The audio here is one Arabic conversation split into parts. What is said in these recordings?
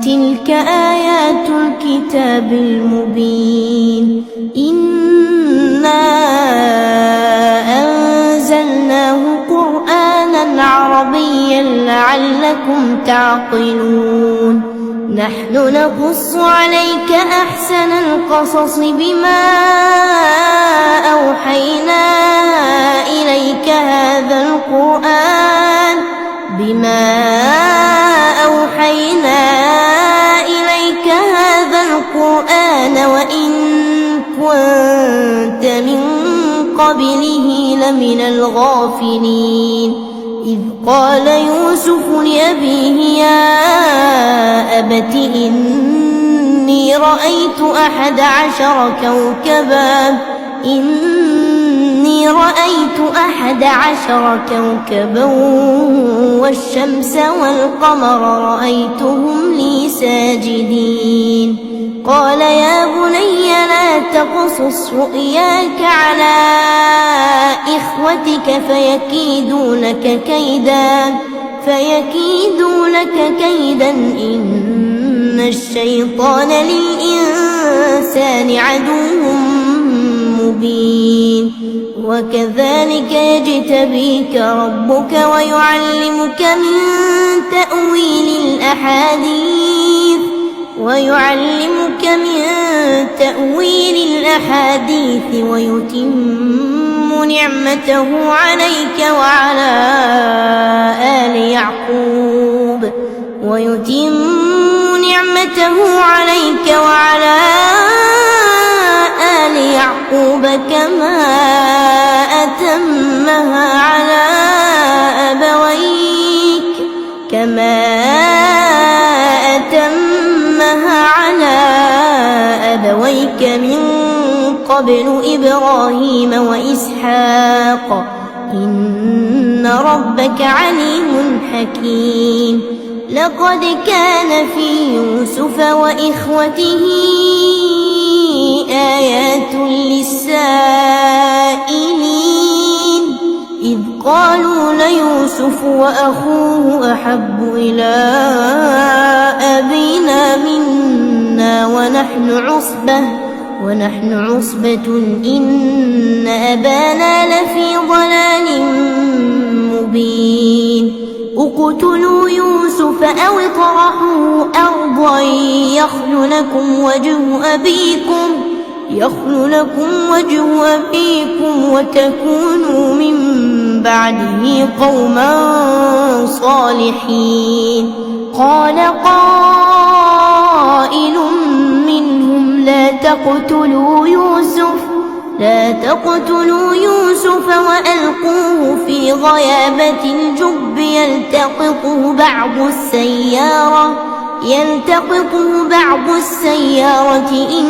تلك آيات الكتاب المبين إنا أنزلناه قرآنا عربيا لعلكم تعقلون نحن نقص عليك أحسن القصص بما أوحينا إليك هذا القرآن وإن كنت من قبله لمن الغافلين إذ قال يوسف لأبيه يا أبت إني رأيت 11 كوكبا والشمس والقمر رأيتهم لي ساجدين قال يا بني لا تقصص رؤياك على إخوتك فيكيدوا لك كيدا إن الشيطان للإنسان عدو مبين وكذلك يجتبيك ربك ويعلمك من تأويل الأحاديث ويتم نعمته عليك وعلى آل يعقوب كما أتمها على أبويك من قبل إبراهيم وإسحاق إن ربك عليم حكيم لقد كان في يوسف وإخوته آيات للسائلين إذ قالوا ليوسف وأخوه أحب إلى أبينا منا ونحن عصبة إن أبانا لفي ضلال مبين اقتلوا يوسف أو اطرحوه أرضا يخل لكم وجه أبيكم وتكونوا من بعده قوما صالحين قال قائل منهم لا تقتلوا يوسف وألقوه في غيابة الجب يلتقطه بعض السيارة إن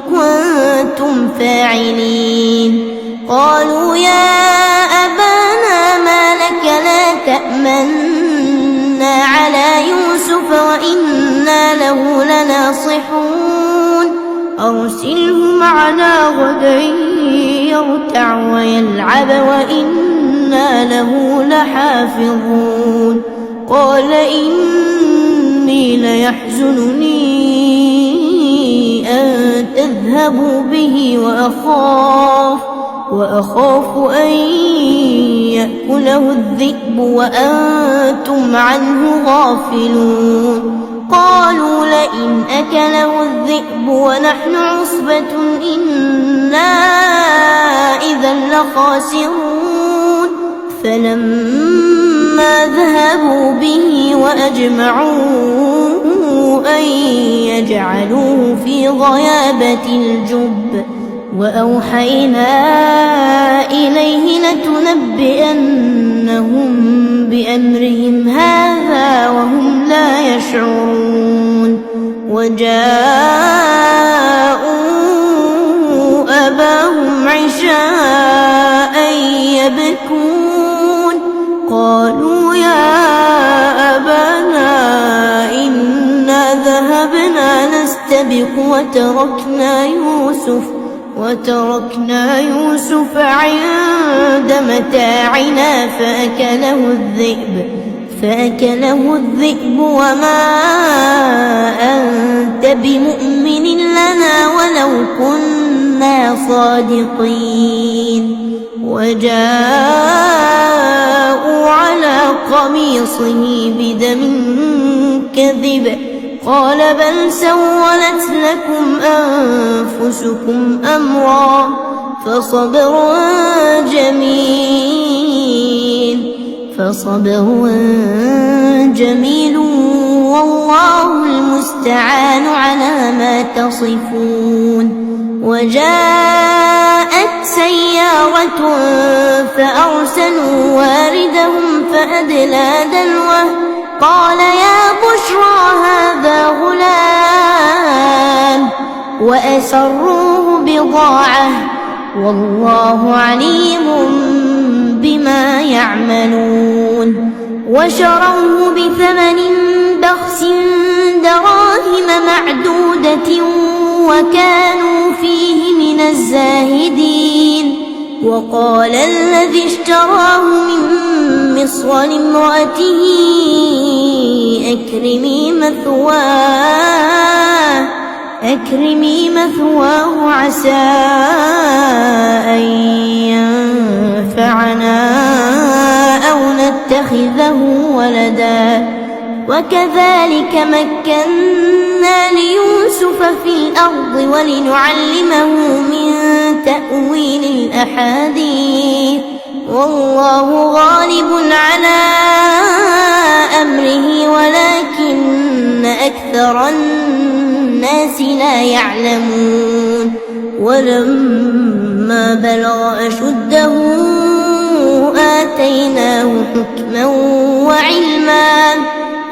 كنتم فاعلين قالوا يا أبانا ما لك لا تأمنا على يوسف وإنا له لناصحون أرسله معنا غدا يرتع ويلعب وإنا له لحافظون قال إني ليحزنني أن تذهبوا به وأخاف أن يأكله الذئب وأنتم عنه غافلون قالوا لئن أكله الذئب ونحن عصبة إنا إذا لخاسرون فلما ذهبوا به وأجمعوا أن يجعلوه في غيابة الجب وأوحينا إليه لتنبئنهم بأمرهم هذا وهم لا يشعرون وجاءوا أباهم عشاء يبكون قالوا يا أبانا إنا ذهبنا نستبق وتركنا يوسف عند متاعنا فأكله الذئب وما بمؤمن لنا ولو كنا صادقين. وجاءوا على قميصه بدم كذب قال بل سولت لكم أنفسكم أمرا فصبر جميل والله المستعان على ما تصفون. وجاءت سيارة فأرسلوا واردهم فأدلى دلوه قال يا بشرى هذا غلام وأسروه بضاعة والله عليم بما يعملون. وشروه بثمن بخس دراهم معدودة وكانوا فيه من الزاهدين. وقال الذي اشتراه من مصر لامرأته أكرمي مثواه عسى أن ينفعنا أو نتخذه ولدا. وكذلك مكنا ليوسف في الأرض ولنعلمه من تأويل الأحاديث والله غالب على أمره ولكن أكثر الناس لا يعلمون. ولما بلغ أشده آتيناه حكما وعلما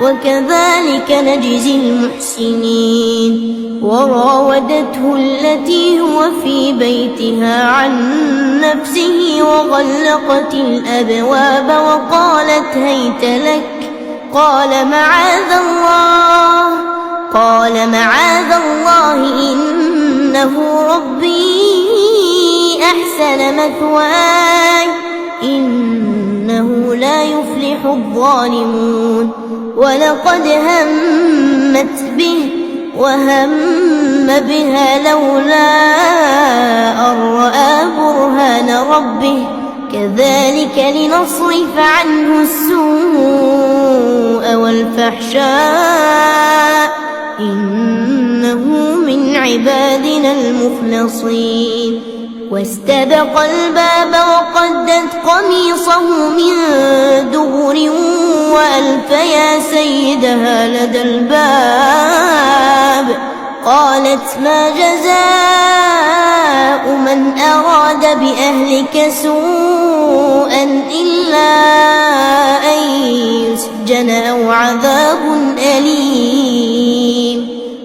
وكذلك نجزي المحسنين. وراودته التي هو في بيتها عن نفسه وغلقت الأبواب وقالت هيت لك قال معاذ الله إنه ربي أحسن مثواي إنه لا يفلح الظالمون. ولقد همت به وهم بها لولا أن رأى برهان ربه كذلك لنصرف عنه السوء والفحشاء إنه من عبادنا المخلصين. واستبق الباب وقدت قميصه من دبر وألف يا سيدها لدى الباب قالت ما جزاء من أراد بأهلك سوءا إلا أن يسجن أو عذاب أليم.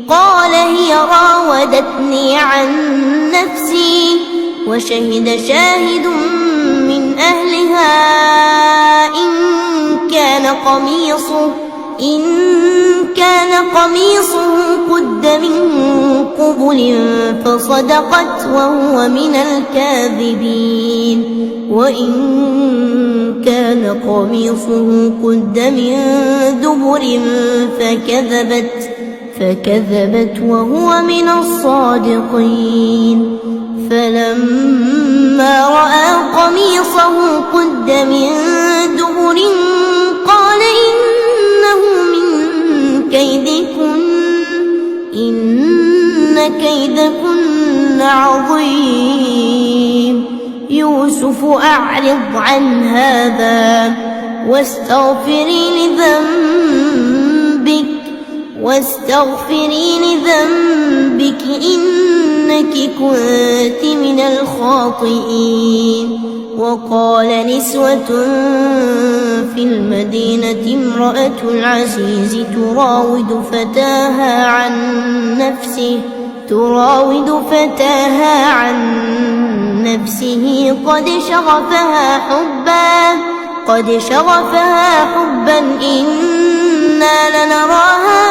قال هي راودتني عن نفسي وشهد شاهد من أهلها إن كان قميصه قد من قبل فصدقت وهو من الكاذبين. وإن كان قميصه قد من دبر فكذبت وهو من الصادقين. فلما رأى قميصه قد من دبر قال إنه من كيدكن إن كيدكن عظيم. يوسف أعرض عن هذا واستغفري لذنبك إنك كنت من الخاطئين. وقال نسوة في المدينة امرأة العزيز تراود فتاها عن نفسه قد شغفها حبا إنا لنراها